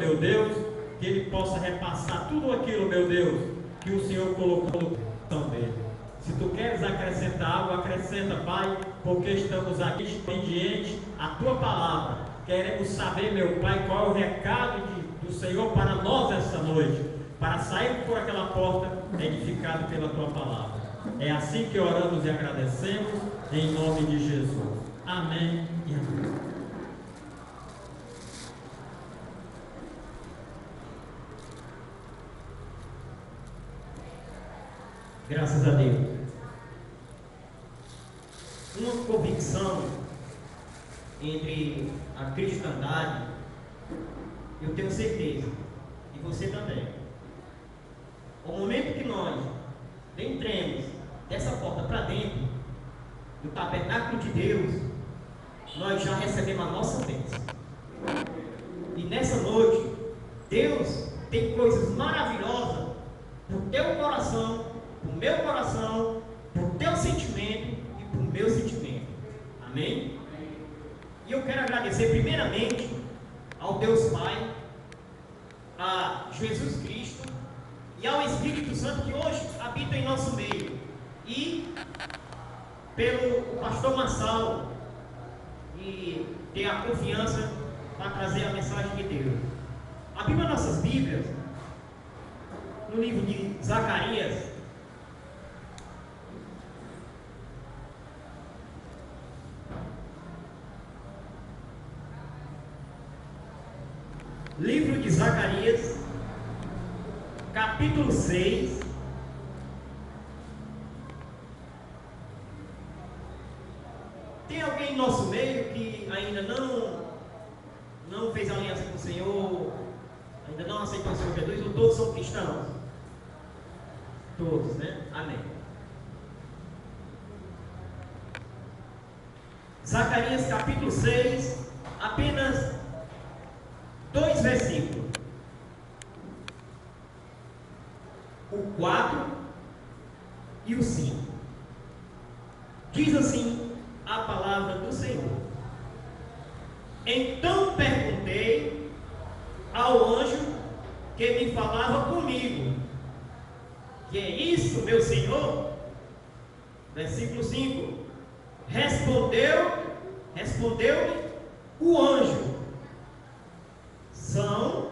meu Deus, que ele possa repassar tudo aquilo, meu Deus, que o Senhor colocou no coração dele. Se tu queres acrescentar algo, acrescenta, Pai, porque estamos aqui expedientes à tua palavra. Queremos saber, meu Pai, qual é o recado do Senhor para nós essa noite, para sair por aquela porta edificado pela tua palavra. É assim que oramos e agradecemos, em nome de Jesus. Amém e amém. Graças a Deus. Uma convicção entre a cristandade, eu tenho certeza, e você também. O momento que nós entremos dessa porta para dentro do tabernáculo de Deus, nós já recebemos a nossa bênção. E nessa noite, Deus tem coisas maravilhosas para o teu coração, para o meu coração, para o teu sentimento e para o meu sentimento. Amém? E eu quero agradecer primeiramente ao Deus Pai, a Jesus Cristo e ao Espírito Santo que hoje habita em nosso meio, e pelo pastor Massal, e ter a confiança para trazer a mensagem de Deus. Abrindo nossas Bíblias no livro de Zacarias, livro de Zacarias, capítulo 6. Tem alguém em nosso meio que ainda não fez aliança com o Senhor, ainda não aceitou o Senhor Jesus, ou todos são cristãos? Todos, né? Amém. Zacarias capítulo 6, apenas 2 versículos, o 4 e o 5. Diz assim a palavra do Senhor: Então perguntei ao anjo que me falava comigo: que é isso, meu Senhor? Versículo 5: Respondeu-me o anjo: são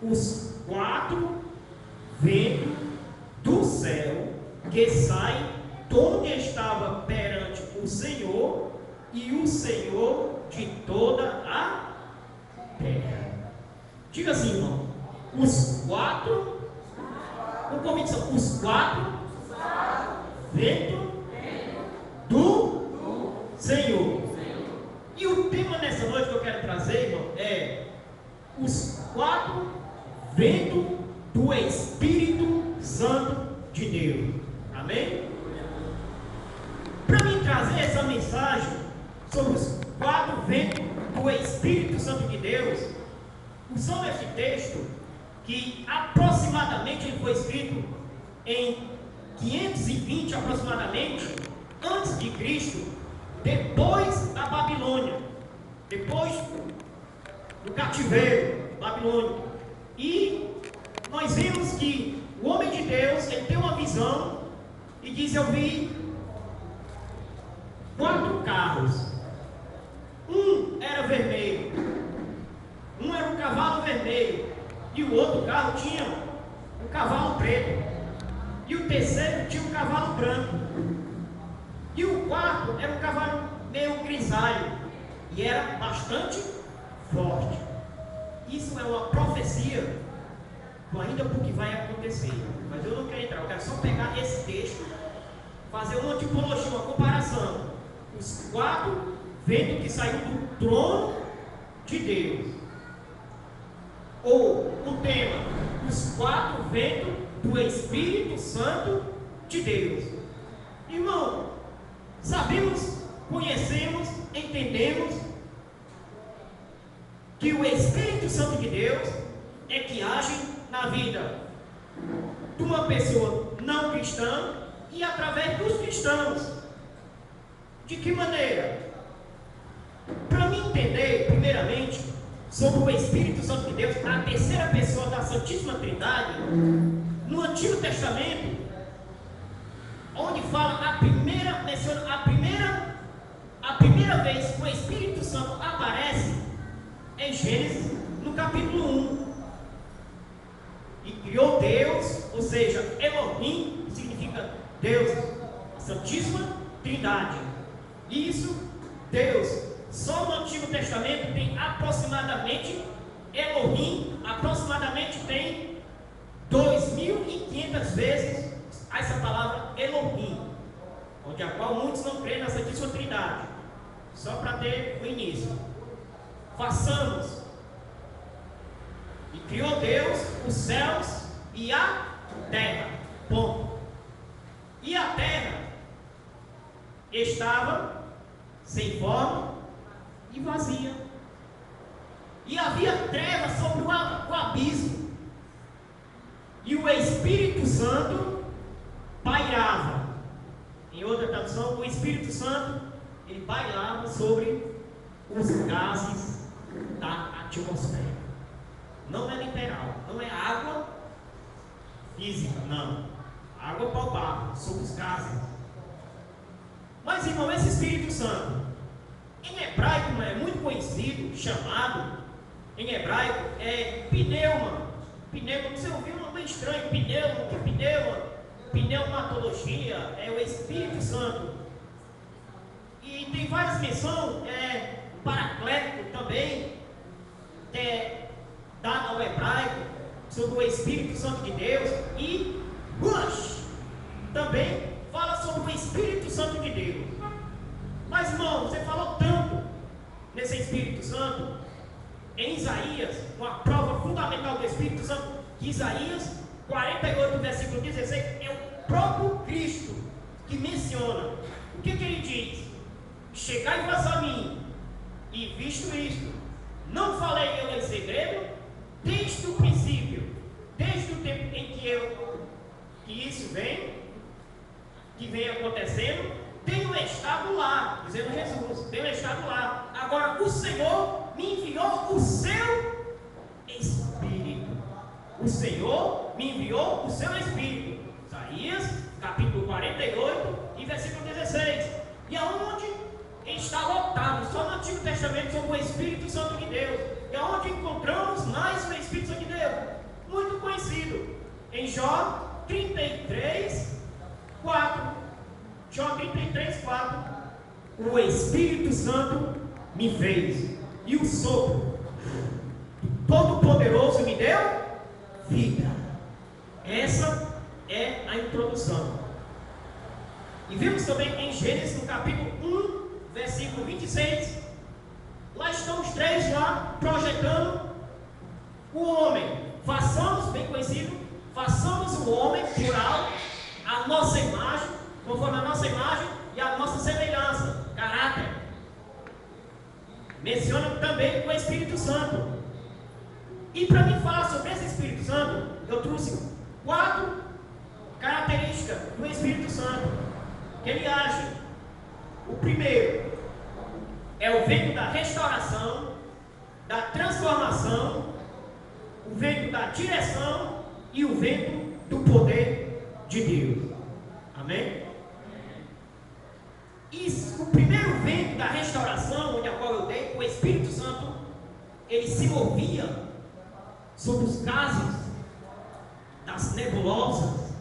os 4 ventos do céu que saem de onde estava perante o Senhor e o Senhor de toda a terra. Diga assim, irmão: os 4, com convicção, os 4 ventos do Senhor. E o tema nessa noite que eu quero trazer, irmão, é os 4 ventos do Espírito Santo de Deus. Amém? Para mim trazer essa mensagem sobre os 4 ventos do Espírito Santo de Deus, usando esse texto, que aproximadamente ele foi escrito em 520 aproximadamente antes de Cristo, depois da Babilônia, depois do cativeiro babilônico. E nós vemos que o homem de Deus, ele tem uma visão e diz: eu vi 4 carros, um era vermelho, um era um cavalo vermelho, e o outro carro tinha um cavalo preto, e o terceiro tinha um cavalo branco, e o quarto era um cavalo meio grisalho, e era bastante forte. Isso é uma profecia ainda por que vai acontecer, mas eu não quero entrar, eu quero só pegar esse texto, fazer uma tipologia, uma comparação. Os 4 ventos que saíram do trono de Deus, ou o tema: os 4 ventos do Espírito Santo de Deus. Irmão, sabemos, conhecemos, entendemos que o Espírito Santo de Deus é que age na vida de uma pessoa não cristã e através dos cristãos. De que maneira? Para mim entender, primeiramente, sobre o Espírito Santo de Deus, a terceira pessoa da Santíssima Trindade, no Antigo Testamento, onde fala menciona a primeira vez que o Espírito Santo aparece em Gênesis, no capítulo 1. E criou Deus, ou seja, Elohim, que significa Deus, a Santíssima Trindade. Isso, Deus, só no Antigo Testamento tem aproximadamente, Elohim, aproximadamente tem 2.500 vezes essa palavra Elohim, onde a qual muitos não creem na Santíssima Trindade. Só para ter o início. Façamos. E criou Deus os céus e a terra. Ponto. E a terra estava sem forma e vazia. E havia trevas sobre o abismo. E o Espírito Santo pairava. Em outra tradução, o Espírito Santo, ele pairava sobre os gases da atmosfera. Não é literal, não é água física, não. Água palpável, sobre os gases. Mas, irmão, esse Espírito Santo, em hebraico é muito conhecido, chamado, em hebraico, é pneuma. Pneuma, você ouviu um nome estranho, pneumatologia, é o Espírito Santo. E tem várias menções, paracleto também, dado ao hebraico, sobre o Espírito Santo de Deus. E Ruach também fala sobre o Espírito Santo de Deus. Mas, irmão, você falou tanto nesse Espírito Santo, em Isaías, uma prova fundamental do Espírito Santo, que Isaías 48, versículo 16, é o próprio Cristo que menciona. O que ele diz? Chegai-vos a mim, e visto isto, não falei eu em segredo, desde o princípio, desde o tempo em que isso vem acontecendo, tenho estado lá, dizendo Jesus, tenho estado lá. Agora o Senhor me enviou o seu Espírito. O Senhor me enviou o seu Espírito. Isaías, capítulo 48 e versículo 16. E aonde está lotado, só no Antigo Testamento, sobre o Espírito Santo de Deus. E aonde encontramos mais o Espírito Santo de Deus? Muito conhecido. Em Jó 33, 4. Jó 33, 4. O Espírito Santo me fez, e o sopro Todo-Poderoso me deu vida. Essa é a introdução. E vimos também em Gênesis, no capítulo 1, versículo 26. Lá estão os três lá projetando o homem. Façamos, bem conhecido, façamos o homem, plural, a nossa imagem, conforme a nossa imagem e a nossa semelhança, caráter. Menciona também o Espírito Santo. E para mim falar sobre esse Espírito Santo, eu trouxe 4 características do Espírito Santo que ele age. O primeiro é o vento da restauração, da transformação, o vento da direção e o vento do poder de Deus. Amém? Isso, o primeiro vento da restauração, onde a qual eu dei, o Espírito Santo, ele se movia sobre os gases das nebulosas.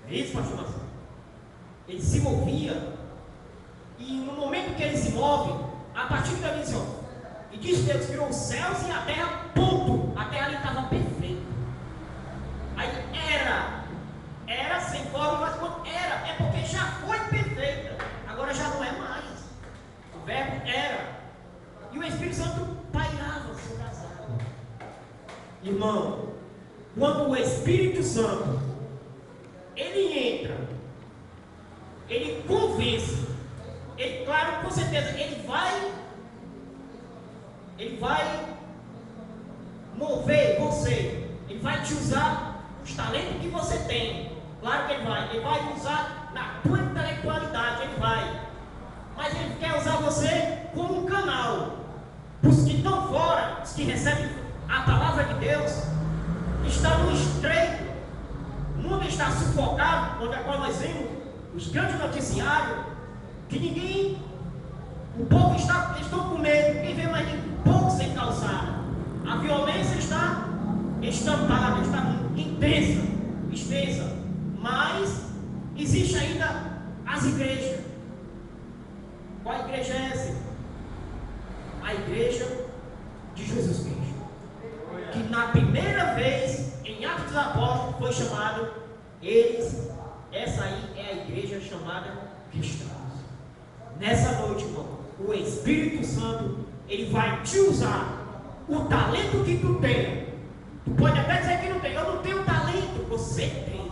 É isso, pastor Marcelo? Ele se movia, e no momento que ele se move, a partir da visão, e diz Deus criou os céus e a terra, ponto. A terra ali estava perfeita. Aí era sem forma, mas quando era, é porque já foi perfeita. Agora já não é mais. O verbo era. E o Espírito Santo pairava sobre as águas. Irmão, quando o Espírito Santo ele entra, ele convence, ele, claro, com certeza, ele vai mover você, ele vai te usar os talentos que você tem. Claro que ele vai usar na tua intelectualidade, ele vai. Mas ele quer usar você como um canal para os que estão fora, os que recebem a palavra de Deus, está no estreito. O mundo está sufocado, onde a qual nós vemos os grandes noticiários, que ninguém, o povo estão com medo, quem vê mais de pouco sem calçada. A violência está estampada, está intensa, extensa, mas existe ainda as igrejas. Qual igreja é essa? A igreja de Jesus Cristo, que na primeira vez em Atos dos Apóstolos foi chamado eles, essa aí é a igreja chamada cristãos. Nessa noite, irmão, o Espírito Santo, ele vai te usar. O talento que tu tem, tu pode até dizer que não tem, eu não tenho talento, você tem.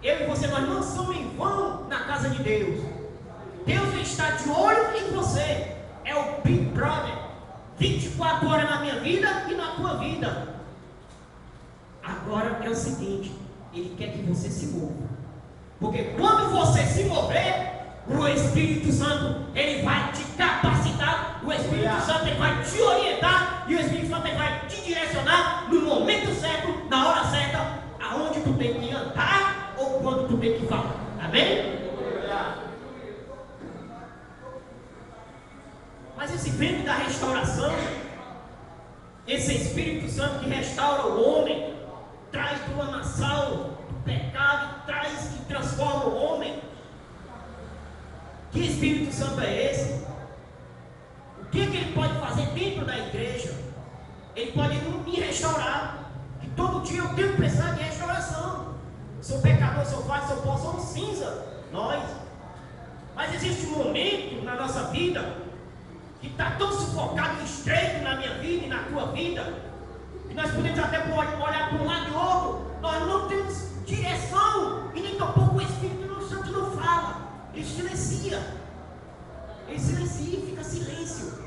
Eu e você, nós não somos em vão na casa de Deus. Deus está de olho em você, é o Big Brother, 24 horas na minha vida e na tua vida. Agora é o seguinte, ele quer que você se mova, porque quando você se mover, o Espírito Santo, ele vai te capacitar, o Espírito Santo, ele vai te orientar, e o Espírito Santo, ele vai te direcionar no momento certo, na hora certa, aonde tu tem que andar ou quando tu tem que falar. Amém? Mas esse vento da restauração, esse Espírito Santo que restaura o homem, traz do lamaçal, do pecado, traz e transforma o homem. Que Espírito Santo é esse? O que ele pode fazer dentro da igreja? Ele pode me restaurar. Que todo dia eu tenho que precisar de restauração. Sou pecador, sou falho, sou pó, somos cinza. Nós. Mas existe um momento na nossa vida que está tão sufocado e estreito na minha vida e na tua vida, que nós podemos até olhar para um lado e outro. Nós não temos direção e nem tampouco o Espírito Santo não fala. Ele silencia, fica silêncio.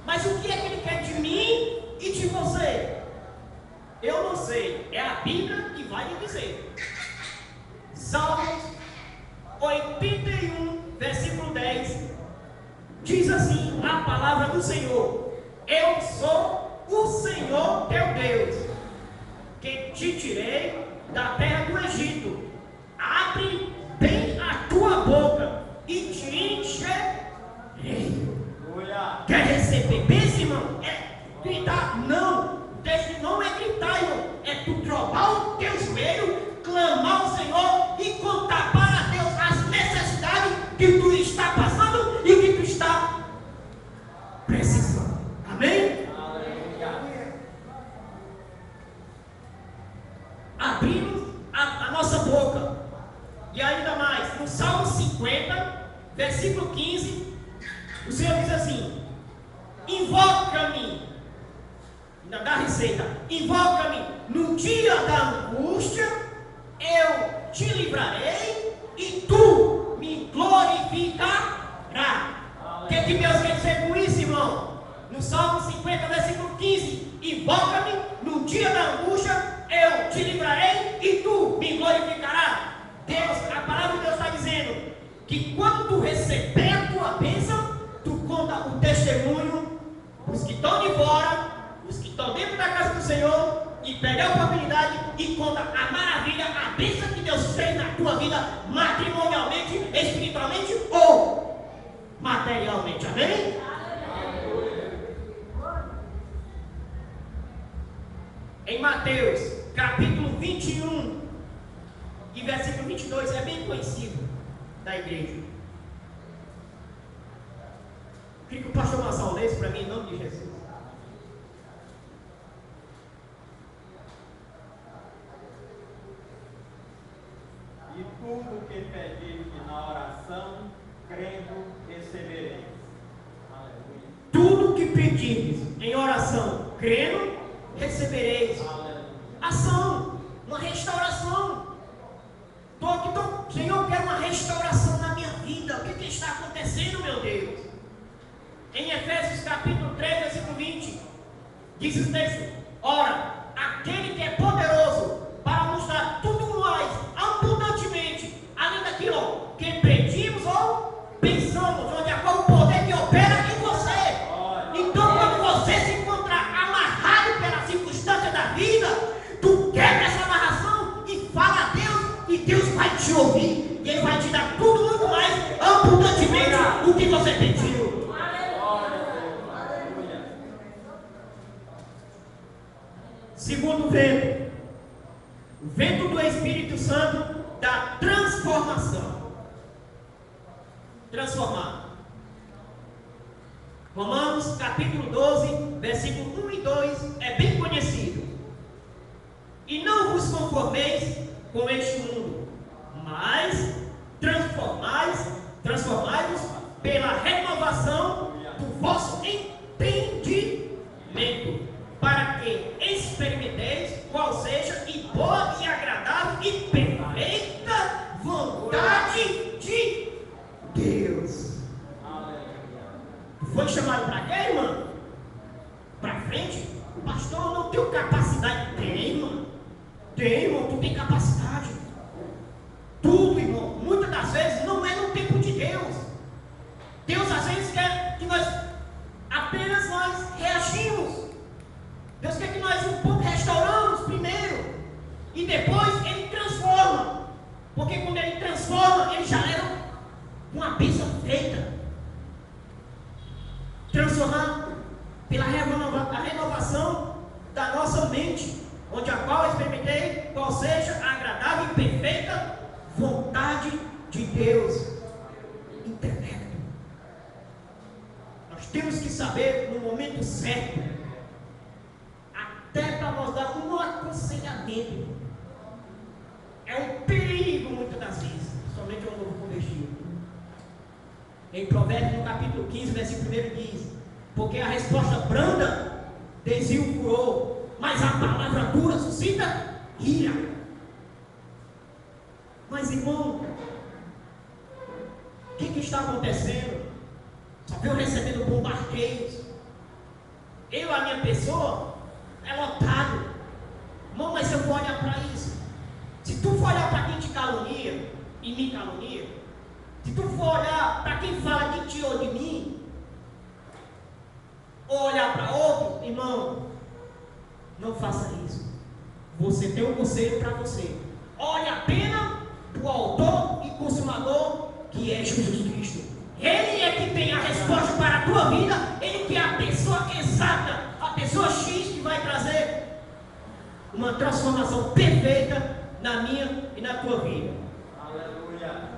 Mas o que é que ele quer de mim e de você? Eu não sei, é a Bíblia que vai lhe dizer. Salmos 81, versículo 10, diz assim a palavra do Senhor: eu sou o Senhor teu Deus, que te tirei da terra do Egito. Abre bem a tua boca e te encherei. Quer receber bênção, irmão? É gritar? Não. O texto não é gritar, irmão. É tu trocar o teu joelho, clamar ao Senhor e contar para Deus as necessidades que tu está passando e que tu está precisando. Amém? Abrimos a nossa boca. E ainda mais, no Salmo 50, versículo 15, o Senhor diz assim: invoca-me, ainda dá receita, invoca-me no dia da angústia, eu te livrarei e tu me glorificarás. O que Deus quer dizer com isso, irmão? No Salmo 50, versículo 15, invoca-me no dia da angústia, eu te livrarei e tu me glorificarás. Deus, a palavra de Deus está dizendo que quando tu receber a tua bênção, tu conta o testemunho, os que estão de fora, os que estão dentro da casa do Senhor, e pega a oportunidade e conta a maravilha, a bênção que Deus fez na tua vida, matrimonialmente, espiritualmente ou materialmente. Amém? Em Mateus, capítulo 21, e versículo 22, é bem conhecido da igreja. Queria que o pastor Massal lesse para mim, em nome de Jesus. E tudo que pedirdes na oração, crendo, recebereis. Aleluia. Tudo que pedirdes em oração, crendo, recebereis. Aleluia. Ação, uma restauração. Senhor, eu quero uma restauração na minha vida. O que está acontecendo, meu Deus? Em Efésios capítulo 3, versículo 20, diz o texto: ora, aquele que é poderoso para nos dar tudo mais abundantemente, além daquilo que pedimos ou pensamos, onde há qual o poder que opera em você. Segundo vento, o vento do Espírito Santo da transformação. Transformar. Romanos capítulo 12, versículo 1 e 2 é bem conhecido. E não vos conformeis com este mundo, mas transformai-vos pela renovação do vosso entendimento, para que experimenteis qual seja e boa e agradável e perfeita vontade de Deus. Tu foi chamado para quê, irmão? Para frente? Pastor, eu não tenho capacidade. Tem, irmão. Tem, irmão, tu tem capacidade. Tudo, irmão, muitas das vezes não é no tempo de Deus. Deus às vezes quer que nós apenas reagimos. Deus quer que nós um pouco restauramos primeiro e depois Ele transforma. Porque quando Ele transforma, Ele já era uma bênção feita. Transformar pela renovação da nossa mente, onde a qual experimentei qual seja a agradável e perfeita vontade de Deus. Intelecto. Nós temos que saber no momento certo, até para nós dar um aconselhamento. É um perigo muitas das vezes, somente ao novo convertido. Em Provérbios, no capítulo 15, versículo 1 diz: porque a resposta branda desvia o furor, mas a palavra dura suscita ira. Mas, irmão, o que está acontecendo? Só que eu recebendo bombardeios. Eu, a minha pessoa, é lotado. Irmão, mas se eu for olhar para isso, se tu for olhar para quem te calunia e me calunia, se tu for olhar para quem fala de ti ou de mim, ou olhar para outro, irmão, não faça isso. Você tem um conselho para você. Olhe apenas para o autor e consumador, que é Jesus Cristo. Ele é que tem a resposta para a tua vida. Ele que é a pessoa exata, a pessoa X que vai trazer uma transformação perfeita na minha e na tua vida. Aleluia.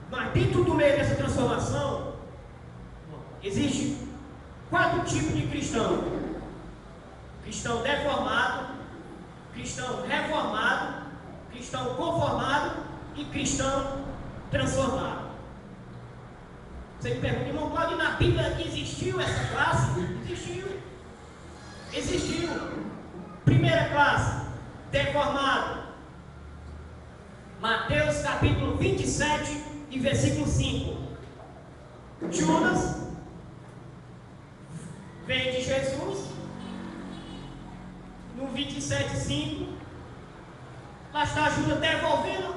Mas dentro do meio dessa transformação, existe 4 tipos de cristão: cristão deformado, cristão reformado, cristão conformado e cristão transformado. Você me pergunta, irmão, Cláudio, na Bíblia existiu essa classe? Existiu. Primeira classe, deformado. Mateus capítulo 27 e versículo 5. Judas vem de Jesus. No 27:5, lá está Judas devolvendo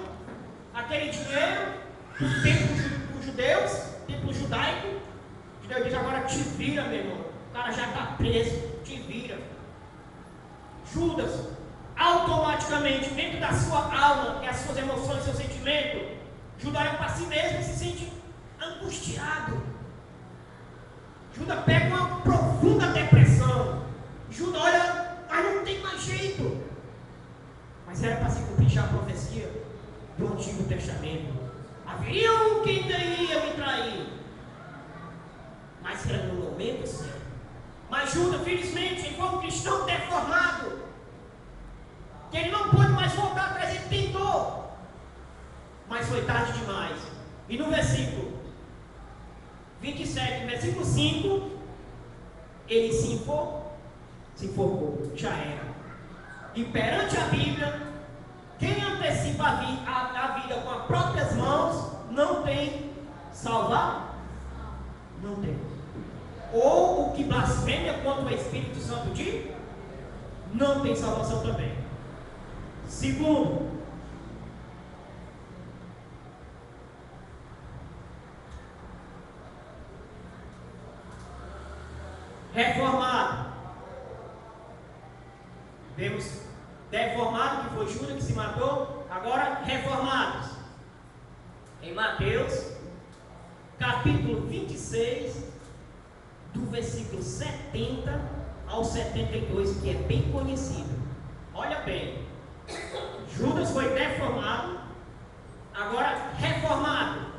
aquele dinheiro do templo dos judeus, templo judaico. O judeu diz: agora te vira, meu irmão. O cara já está preso, te vira. Judas, automaticamente, dentro da sua alma, e as suas emoções, seu sentimento, Judas olha para si mesmo e se sente angustiado. Judas pega uma profunda depressão. Judas olha, mas não tem mais jeito. Mas era para se cumprir já a profecia do Antigo Testamento. Haveria um que iria me trair, mas era no momento certo. Mas Judas, felizmente, ele foi um cristão deformado, que ele não pôde mais voltar atrás. Ele tentou, mas foi tarde demais. E no versículo 27, versículo 5, ele se enforcou, já era. E perante a Bíblia, quem antecipa a vida com as próprias mãos não tem salvar? Não tem. Ou o que blasfêmia contra o Espírito Santo de não tem salvação também. Segundo, reformado. Vemos deformado, que foi Judas que se matou. Agora reformados. Em Mateus capítulo 26, do versículo 70 ao 72, que é bem conhecido. Olha bem, Judas foi deformado, agora reformado.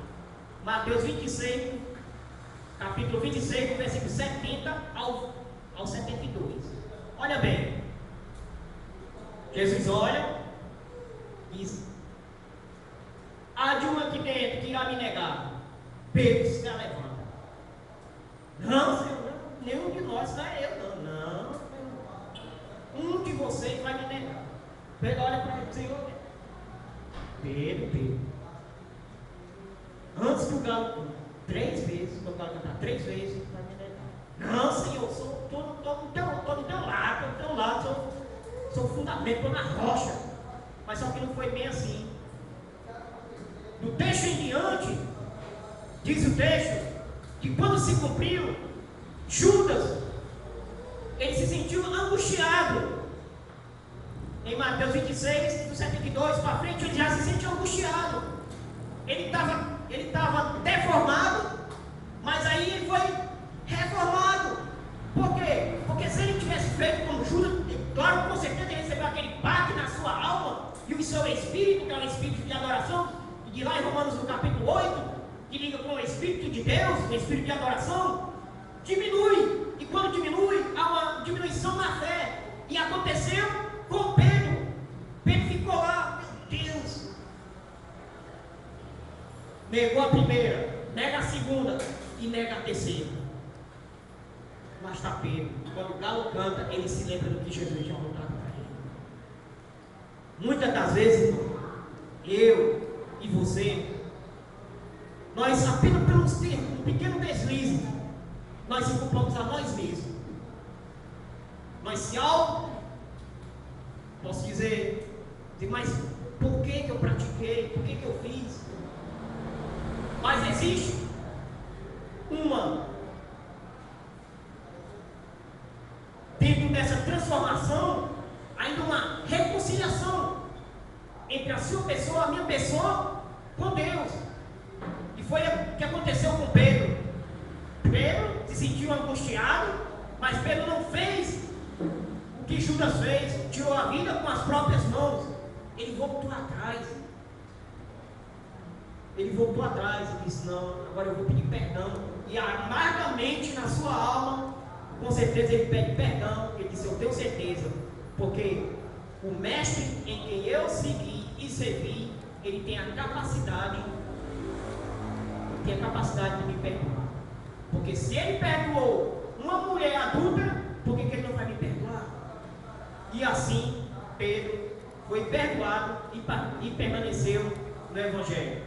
Mateus 26, capítulo 26, versículo 70 ao 72. Olha bem, Jesus olha e diz: há de um aqui dentro que irá me negar. Pedro se levanta. Não, Senhor, nenhum de nós vai eu, não. Um de vocês vai me negar. Pedro olha para ele: Senhor, Pedro, antes que o galo cante 3 vezes, quando o galo cantar 3 vezes, vai me negar. Não, Senhor, estou do teu lado, sou fundamento, estou na rocha. Mas só que não foi bem assim. No texto em diante, diz o texto, que quando se cumpriu, Judas, ele se sentiu angustiado. Em Mateus 26, do 72 para frente, ele já se sentiu angustiado. Ele estava deformado, mas aí ele foi reformado. Por quê? Porque se ele tivesse feito como Judas, claro, com certeza ele recebeu aquele baque na sua alma, e o seu espírito, que é o espírito de adoração, e de lá em Romanos no capítulo 8, que liga com o espírito de Deus, o espírito de adoração, diminui. E quando diminui, há uma diminuição na fé. E aconteceu com Pedro. Pedro ficou lá: meu Deus, negou a primeira, nega a segunda e nega a terceira. Mas está Pedro, quando o galo canta, ele se lembra do que Jesus tinha contado para ele. Muitas das vezes, eu e você, nós apenas pelos termos, um pequeno deslize, nós se culpamos a nós mesmos. Nós se posso dizer, mas por que eu pratiquei? Por que eu fiz? Mas existe dentro dessa transformação, ainda uma reconciliação entre a sua pessoa, a minha pessoa, com Deus. E foi o que aconteceu com Pedro. Pedro se sentiu angustiado, mas Pedro não fez o que Judas fez, tirou a vida com as próprias mãos. Ele voltou atrás. Ele voltou atrás e disse: não, agora eu vou pedir perdão. E amargamente na sua alma, com certeza ele pede perdão. Ele disse: eu tenho certeza, porque o mestre em quem eu segui e servi, ele tem a capacidade de me perdoar. Porque se ele perdoou uma mulher adúltera, por que ele não vai me perdoar? E assim Pedro foi perdoado e permaneceu no Evangelho.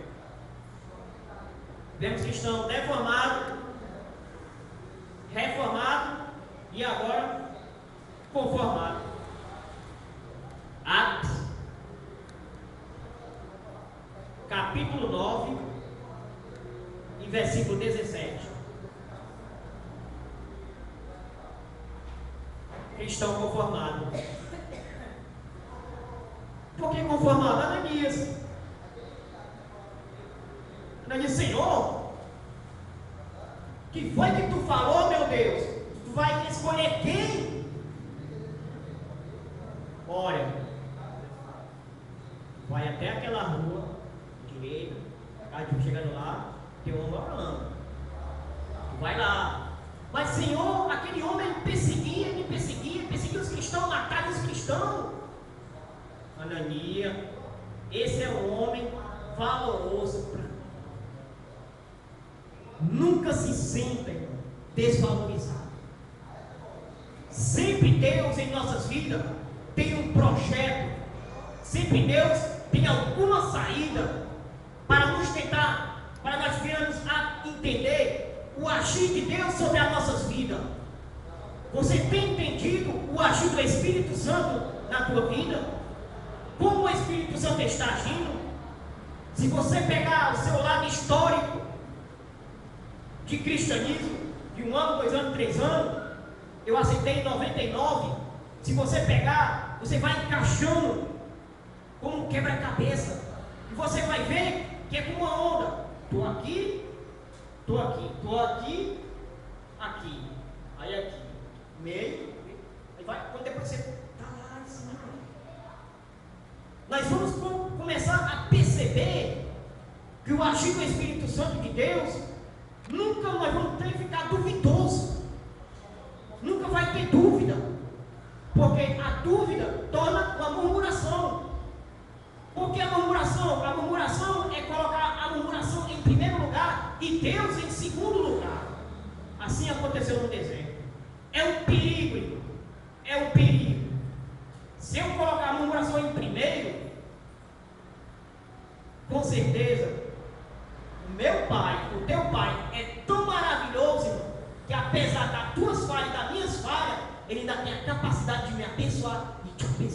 Vemos cristão deformado, reformado e agora conformado. Atos, capítulo 9, e versículo 17. Cristão conformado. Por que conformado? Ananias. Ananias: Senhor, que foi que tu falou, meu Deus? Tu vai escolher quem? Olha, vai até aquela rua direita, chegando lá, tem um homem orando. Tu vai lá. Mas, Senhor, aquele homem me perseguia os cristãos, matava os cristãos. Ananias, esse é um homem valoroso para mim. Nunca se sinta, irmão, desvalorizado. Sempre Deus em nossas vidas tem um projeto. Sempre Deus tem alguma saída para nos tentar, para nós virmos a entender o agir de Deus sobre as nossas vidas. Você tem entendido o agir do Espírito Santo na tua vida? Como o Espírito Santo está agindo? Se você pegar o seu lado histórico de cristianismo, de 1 ano, 2 anos, 3 anos, eu aceitei em 99. Se você pegar, você vai encaixando como um quebra-cabeça, e você vai ver que é como uma onda. Estou aqui, estou aqui, estou aqui, aqui, aí aqui, meio, que o agir do Espírito Santo de Deus, nunca nós vamos ter que ficar duvidoso. Nunca vai ter dúvida. Porque a dúvida torna uma murmuração. Porque a murmuração é colocar a murmuração em primeiro lugar e Deus em segundo lugar. Assim aconteceu no deserto. É um perigo, irmão. É um perigo. Se eu colocar a murmuração em primeiro, com certeza, o meu pai, o teu pai é tão maravilhoso, irmão, que apesar das tuas falhas e das minhas falhas, ele ainda tem a capacidade de me abençoar e te abençoar.